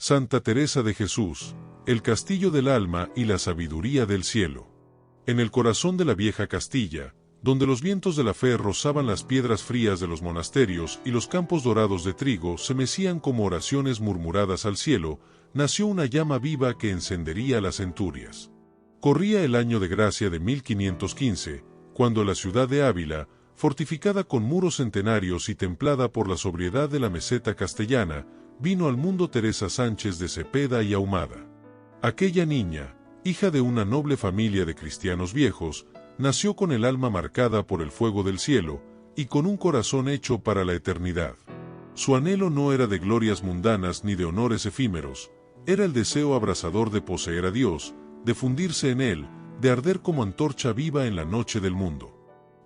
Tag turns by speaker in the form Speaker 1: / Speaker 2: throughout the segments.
Speaker 1: Santa Teresa de Jesús, el castillo del alma y la sabiduría del cielo. En el corazón de la vieja Castilla, donde los vientos de la fe rozaban las piedras frías de los monasterios y los campos dorados de trigo se mecían como oraciones murmuradas al cielo, nació una llama viva que encendería las centurias. Corría el año de gracia de 1515, cuando la ciudad de Ávila, fortificada con muros centenarios y templada por la sobriedad de la meseta castellana, vino al mundo Teresa Sánchez de Cepeda y Ahumada. Aquella niña, hija de una noble familia de cristianos viejos, nació con el alma marcada por el fuego del cielo, y con un corazón hecho para la eternidad. Su anhelo no era de glorias mundanas ni de honores efímeros, era el deseo abrasador de poseer a Dios, de fundirse en Él, de arder como antorcha viva en la noche del mundo.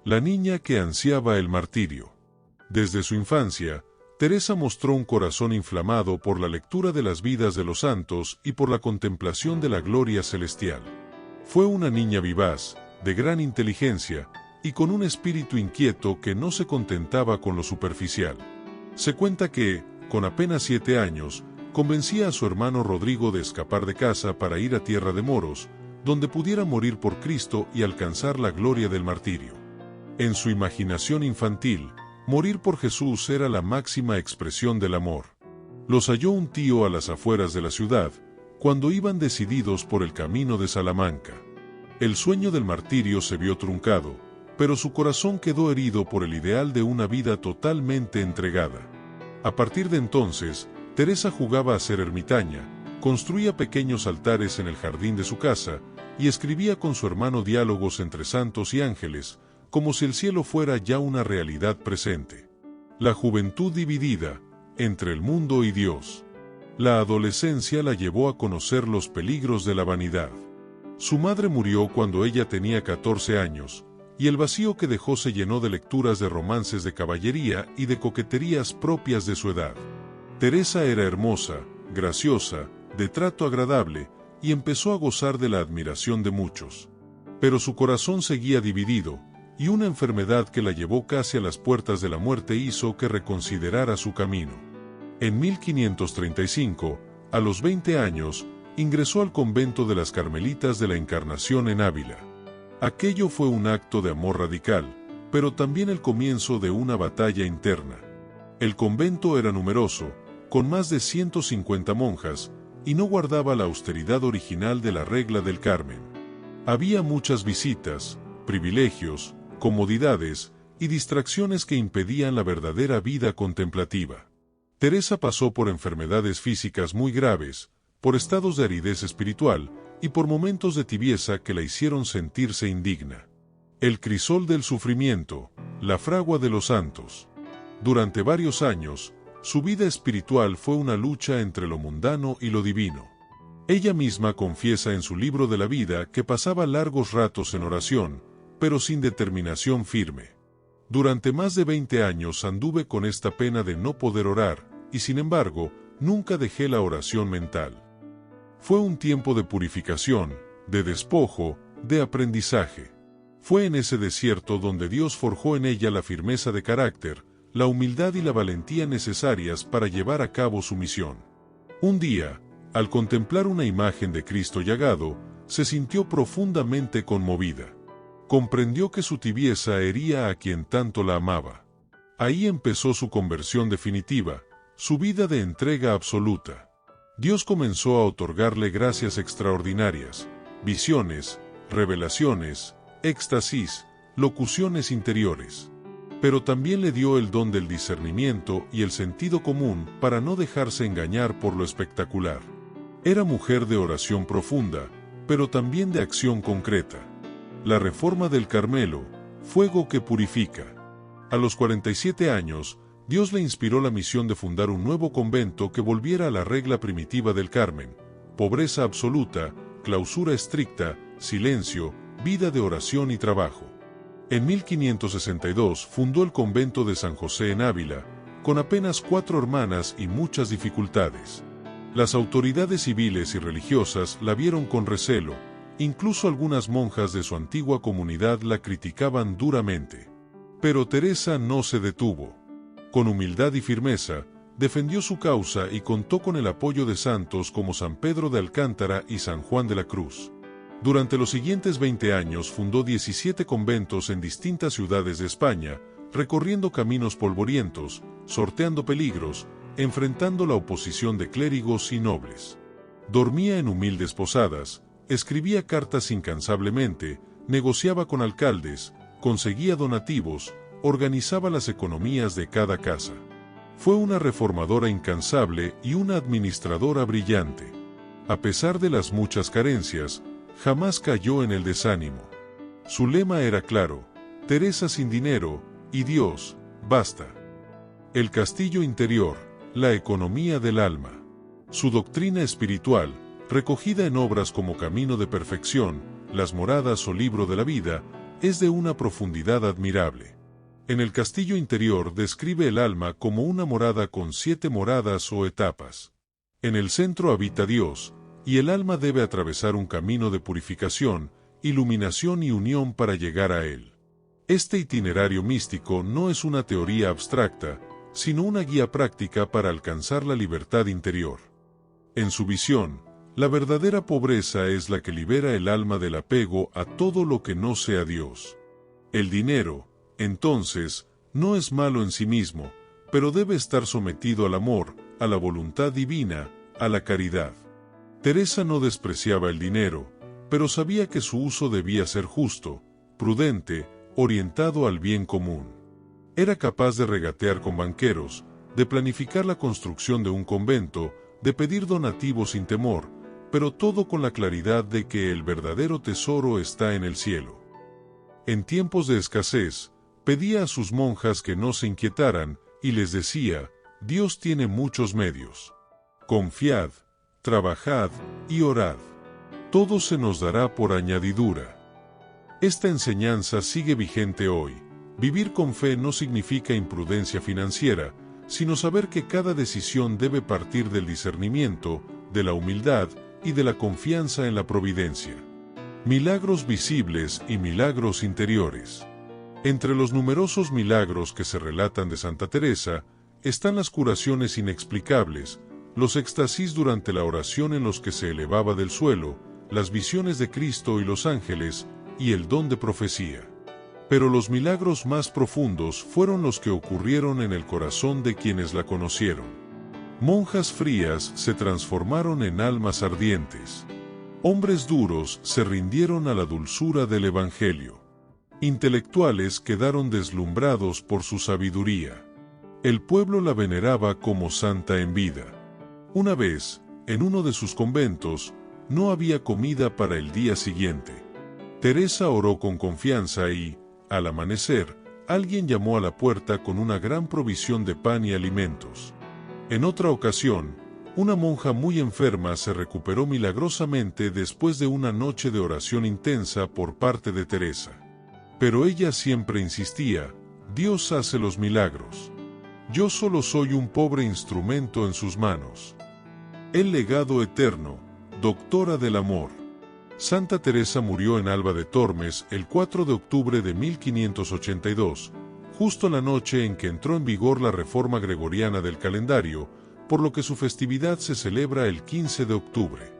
Speaker 1: La niña que ansiaba el martirio. Desde su infancia, Teresa mostró un corazón inflamado por la lectura de las vidas de los santos y por la contemplación de la gloria celestial. Fue una niña vivaz, de gran inteligencia, y con un espíritu inquieto que no se contentaba con lo superficial. Se cuenta que, con apenas 7 años, convencía a su hermano Rodrigo de escapar de casa para ir a tierra de moros, donde pudiera morir por Cristo y alcanzar la gloria del martirio. En su imaginación infantil, morir por Jesús era la máxima expresión del amor. Los halló un tío a las afueras de la ciudad, cuando iban decididos por el camino de Salamanca. El sueño del martirio se vio truncado, pero su corazón quedó herido por el ideal de una vida totalmente entregada. A partir de entonces, Teresa jugaba a ser ermitaña, construía pequeños altares en el jardín de su casa, y escribía con su hermano diálogos entre santos y ángeles, como si el cielo fuera ya una realidad presente. La juventud dividida, entre el mundo y Dios. La adolescencia la llevó a conocer los peligros de la vanidad. Su madre murió cuando ella tenía 14 años, y el vacío que dejó se llenó de lecturas de romances de caballería y de coqueterías propias de su edad. Teresa era hermosa, graciosa, de trato agradable, y empezó a gozar de la admiración de muchos. Pero su corazón seguía dividido, y una enfermedad que la llevó casi a las puertas de la muerte hizo que reconsiderara su camino. En 1535, a los 20 años, ingresó al convento de las Carmelitas de la Encarnación en Ávila. Aquello fue un acto de amor radical, pero también el comienzo de una batalla interna. El convento era numeroso, con más de 150 monjas, y no guardaba la austeridad original de la regla del Carmen. Había muchas visitas, privilegios, comodidades y distracciones que impedían la verdadera vida contemplativa. Teresa pasó por enfermedades físicas muy graves, por estados de aridez espiritual y por momentos de tibieza que la hicieron sentirse indigna. El crisol del sufrimiento, la fragua de los santos. Durante varios años, su vida espiritual fue una lucha entre lo mundano y lo divino. Ella misma confiesa en su libro de la vida que pasaba largos ratos en oración, pero sin determinación firme. Durante más de 20 años anduve con esta pena de no poder orar, y sin embargo, nunca dejé la oración mental. Fue un tiempo de purificación, de despojo, de aprendizaje. Fue en ese desierto donde Dios forjó en ella la firmeza de carácter, la humildad y la valentía necesarias para llevar a cabo su misión. Un día, al contemplar una imagen de Cristo llagado, se sintió profundamente conmovida. Comprendió que su tibieza hería a quien tanto la amaba. Ahí empezó su conversión definitiva, su vida de entrega absoluta. Dios comenzó a otorgarle gracias extraordinarias, visiones, revelaciones, éxtasis, locuciones interiores. Pero también le dio el don del discernimiento y el sentido común para no dejarse engañar por lo espectacular. Era mujer de oración profunda, pero también de acción concreta. La reforma del Carmelo, fuego que purifica. A los 47 años, Dios le inspiró la misión de fundar un nuevo convento que volviera a la regla primitiva del Carmen: pobreza absoluta, clausura estricta, silencio, vida de oración y trabajo. En 1562 fundó el convento de San José en Ávila, con apenas 4 hermanas y muchas dificultades. Las autoridades civiles y religiosas la vieron con recelo, incluso algunas monjas de su antigua comunidad la criticaban duramente. Pero Teresa no se detuvo. Con humildad y firmeza, defendió su causa y contó con el apoyo de santos como San Pedro de Alcántara y San Juan de la Cruz. Durante los siguientes 20 años fundó 17 conventos en distintas ciudades de España, recorriendo caminos polvorientos, sorteando peligros, enfrentando la oposición de clérigos y nobles. Dormía en humildes posadas, escribía cartas incansablemente, negociaba con alcaldes, conseguía donativos, organizaba las economías de cada casa. Fue una reformadora incansable y una administradora brillante. A pesar de las muchas carencias, jamás cayó en el desánimo. Su lema era claro: Teresa sin dinero, y Dios, basta. El castillo interior, la economía del alma. Su doctrina espiritual, recogida en obras como Camino de Perfección, Las Moradas o Libro de la Vida, es de una profundidad admirable. En el castillo interior describe el alma como una morada con 7 moradas o etapas. En el centro habita Dios, y el alma debe atravesar un camino de purificación, iluminación y unión para llegar a Él. Este itinerario místico no es una teoría abstracta, sino una guía práctica para alcanzar la libertad interior. En su visión, la verdadera pobreza es la que libera el alma del apego a todo lo que no sea Dios. El dinero, entonces, no es malo en sí mismo, pero debe estar sometido al amor, a la voluntad divina, a la caridad. Teresa no despreciaba el dinero, pero sabía que su uso debía ser justo, prudente, orientado al bien común. Era capaz de regatear con banqueros, de planificar la construcción de un convento, de pedir donativos sin temor, pero todo con la claridad de que el verdadero tesoro está en el cielo. En tiempos de escasez, pedía a sus monjas que no se inquietaran, y les decía: Dios tiene muchos medios. Confiad, trabajad y orad. Todo se nos dará por añadidura. Esta enseñanza sigue vigente hoy. Vivir con fe no significa imprudencia financiera, sino saber que cada decisión debe partir del discernimiento, de la humildad y de la confianza en la providencia. Milagros visibles y milagros interiores. Entre los numerosos milagros que se relatan de Santa Teresa, están las curaciones inexplicables, los éxtasis durante la oración en los que se elevaba del suelo, las visiones de Cristo y los ángeles, y el don de profecía. Pero los milagros más profundos fueron los que ocurrieron en el corazón de quienes la conocieron. Monjas frías se transformaron en almas ardientes. Hombres duros se rindieron a la dulzura del Evangelio. Intelectuales quedaron deslumbrados por su sabiduría. El pueblo la veneraba como santa en vida. Una vez, en uno de sus conventos, no había comida para el día siguiente. Teresa oró con confianza y, al amanecer, alguien llamó a la puerta con una gran provisión de pan y alimentos. En otra ocasión, una monja muy enferma se recuperó milagrosamente después de una noche de oración intensa por parte de Teresa. Pero ella siempre insistía: Dios hace los milagros. Yo solo soy un pobre instrumento en sus manos. El legado eterno, doctora del amor. Santa Teresa murió en Alba de Tormes el 4 de octubre de 1582, justo la noche en que entró en vigor la reforma gregoriana del calendario, por lo que su festividad se celebra el 15 de octubre.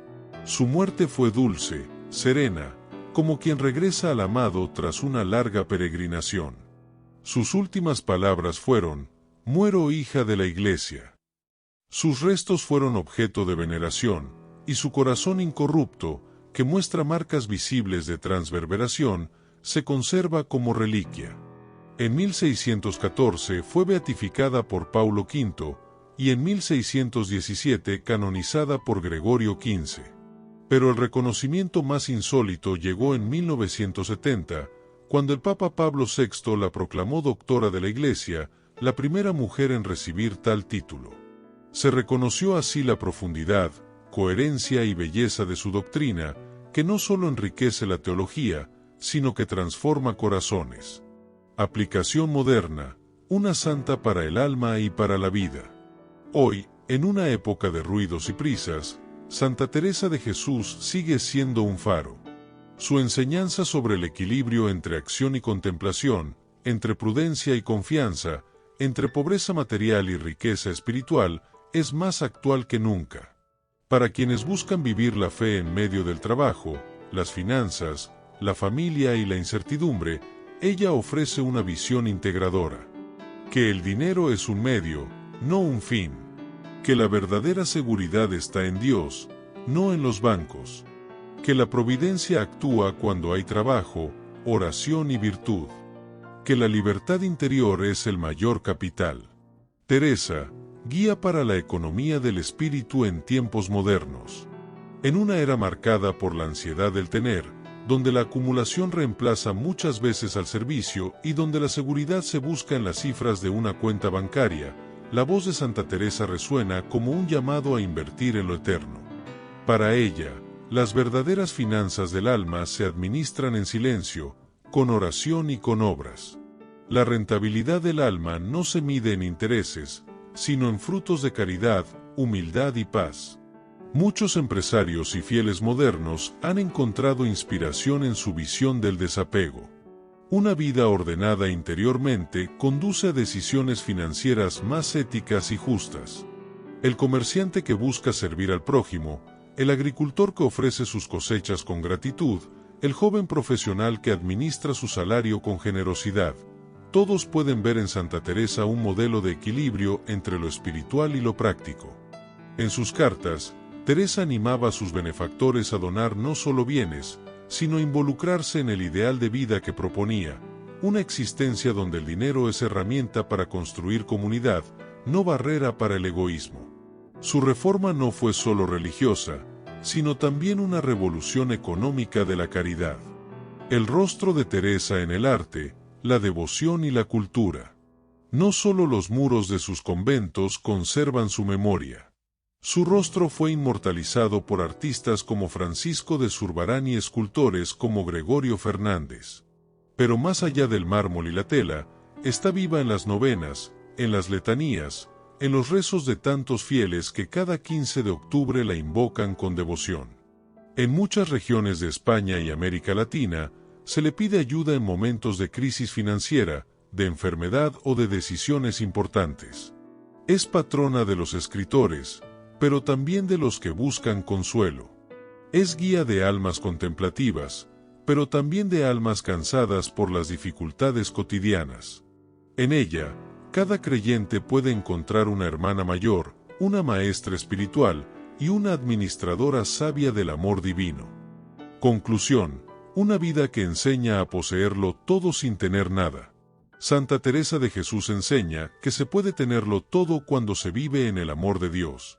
Speaker 1: Su muerte fue dulce, serena, como quien regresa al amado tras una larga peregrinación. Sus últimas palabras fueron: muero hija de la Iglesia. Sus restos fueron objeto de veneración, y su corazón incorrupto, que muestra marcas visibles de transverberación, se conserva como reliquia. En 1614 fue beatificada por Paulo V, y en 1617 canonizada por Gregorio XV. Pero el reconocimiento más insólito llegó en 1970, cuando el Papa Pablo VI la proclamó doctora de la Iglesia, la primera mujer en recibir tal título. Se reconoció así la profundidad, coherencia y belleza de su doctrina, que no solo enriquece la teología, sino que transforma corazones. Aplicación moderna, una santa para el alma y para la vida. Hoy, en una época de ruidos y prisas, Santa Teresa de Jesús sigue siendo un faro. Su enseñanza sobre el equilibrio entre acción y contemplación, entre prudencia y confianza, entre pobreza material y riqueza espiritual, es más actual que nunca. Para quienes buscan vivir la fe en medio del trabajo, las finanzas, la familia y la incertidumbre, ella ofrece una visión integradora. Que el dinero es un medio, no un fin. Que la verdadera seguridad está en Dios, no en los bancos. Que la providencia actúa cuando hay trabajo, oración y virtud. Que la libertad interior es el mayor capital. Teresa, guía para la economía del espíritu en tiempos modernos. En una era marcada por la ansiedad del tener, donde la acumulación reemplaza muchas veces al servicio y donde la seguridad se busca en las cifras de una cuenta bancaria, la voz de Santa Teresa resuena como un llamado a invertir en lo eterno. Para ella, las verdaderas finanzas del alma se administran en silencio, con oración y con obras. La rentabilidad del alma no se mide en intereses, sino en frutos de caridad, humildad y paz. Muchos empresarios y fieles modernos han encontrado inspiración en su visión del desapego. Una vida ordenada interiormente conduce a decisiones financieras más éticas y justas. El comerciante que busca servir al prójimo, el agricultor que ofrece sus cosechas con gratitud, el joven profesional que administra su salario con generosidad, todos pueden ver en Santa Teresa un modelo de equilibrio entre lo espiritual y lo práctico. En sus cartas, Teresa animaba a sus benefactores a donar no solo bienes, sino involucrarse en el ideal de vida que proponía, una existencia donde el dinero es herramienta para construir comunidad, no barrera para el egoísmo. Su reforma no fue solo religiosa, sino también una revolución económica de la caridad. El rostro de Teresa en el arte, la devoción y la cultura. No solo los muros de sus conventos conservan su memoria. Su rostro fue inmortalizado por artistas como Francisco de Zurbarán y escultores como Gregorio Fernández. Pero más allá del mármol y la tela, está viva en las novenas, en las letanías, en los rezos de tantos fieles que cada 15 de octubre la invocan con devoción. En muchas regiones de España y América Latina, se le pide ayuda en momentos de crisis financiera, de enfermedad o de decisiones importantes. Es patrona de los escritores, pero también de los que buscan consuelo. Es guía de almas contemplativas, pero también de almas cansadas por las dificultades cotidianas. En ella, cada creyente puede encontrar una hermana mayor, una maestra espiritual y una administradora sabia del amor divino. Conclusión: una vida que enseña a poseerlo todo sin tener nada. Santa Teresa de Jesús enseña que se puede tenerlo todo cuando se vive en el amor de Dios,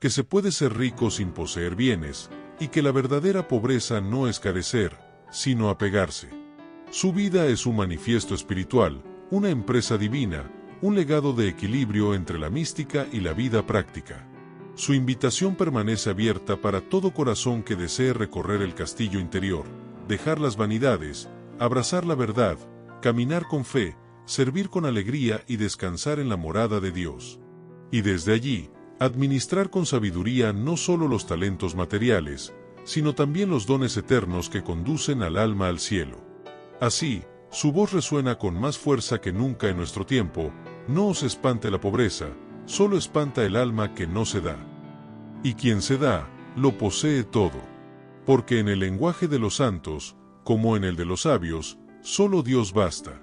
Speaker 1: que se puede ser rico sin poseer bienes, y que la verdadera pobreza no es carecer, sino apegarse. Su vida es un manifiesto espiritual, una empresa divina, un legado de equilibrio entre la mística y la vida práctica. Su invitación permanece abierta para todo corazón que desee recorrer el castillo interior, dejar las vanidades, abrazar la verdad, caminar con fe, servir con alegría y descansar en la morada de Dios. Y desde allí, administrar con sabiduría no solo los talentos materiales, sino también los dones eternos que conducen al alma al cielo. Así, su voz resuena con más fuerza que nunca en nuestro tiempo: no os espante la pobreza, solo espanta el alma que no se da. Y quien se da, lo posee todo. Porque en el lenguaje de los santos, como en el de los sabios, solo Dios basta.